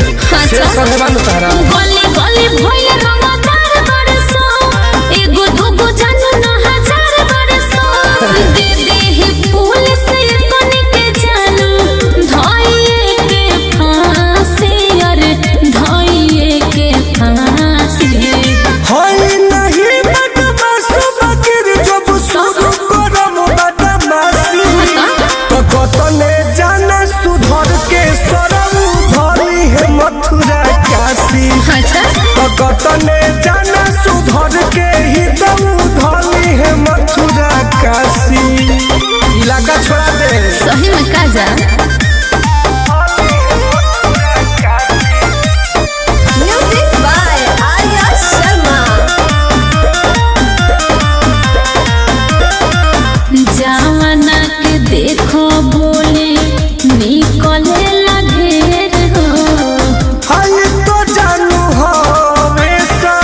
से संगे बांध तारा गली गली भइल रंगदार बरसो एगो दूगो जानू न हजार बरसो दे दे ही पुलिस कोनी के जानू धइए के फांसी अरे धइए के फांसी होई नहीं बदमाश बकर जब शुरू करम बदमाशी तो कतने जाना सुधर के सरम धरी है मथुरा काशी तो कतने जाना सुधर के ही दम धरी है मथुरा काशी इलाका छोड़ा दे सही में काजा Music by Arya Sharma. जवाना के देखो बोले निकले ढेर हो हाय तो जानू हमेशा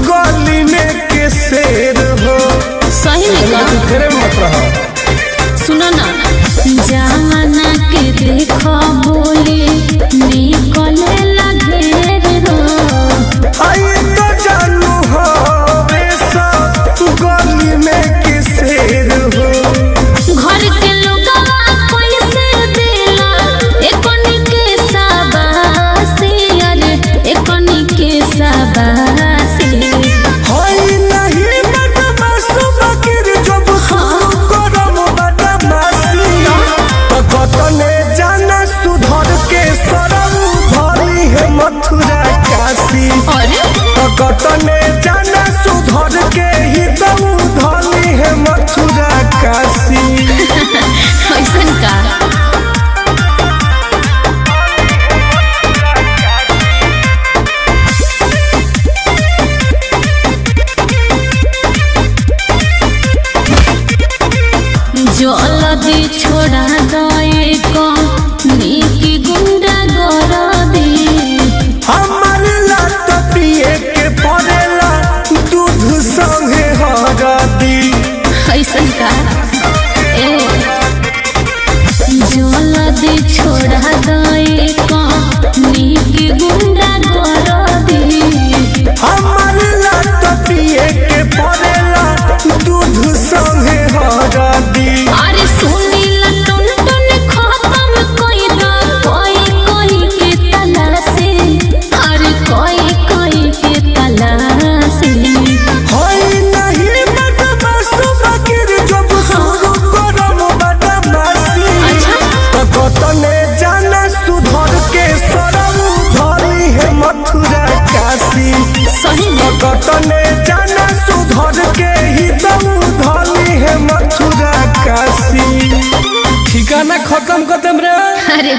गली में के शेर हो सही में का तेरे मत रहो सुनो ना जवाना के देखो बोले निकले ढेर हो हाय तो जानू हमेशा गली में के शेर हो घर के लोगवा पैसे देला एकोनी के शाबाशी अरे एकोनी के शाबाशी हाय नहीं बदमाश बकर जब शुरू करम बदमाशी तो कतने जाना सुधर के सरम धरी है मथुरा काशी अरे तो कतने जाना सुधर के ही दम धरी है मथुरा काशी ऐसन का जल्दी छोड़ा दे को नीकी गुंडा कर दे हमार लात पिए के पड़ेला दूध संगे हरदी ऐसन का ए जल्दी छोड़ा दे को नीकी गुंडा कर दे हमार लात पिए के पड़ेला दूध संगे हरदी अरे सुनी लटन टन खत्म कोई दा कोई के तलाशी अरे कोई के तलाशी हाय नहीं बदमाश बकर जब शुरू करम बदमाशी अच्छा तो कतने जाना सुधर के सरम धरी है मथुरा काशी सही में कतने जाना सुधर के ही दम धरी है मथुरा काशी ठिकाना खत्म कर दम रे अरे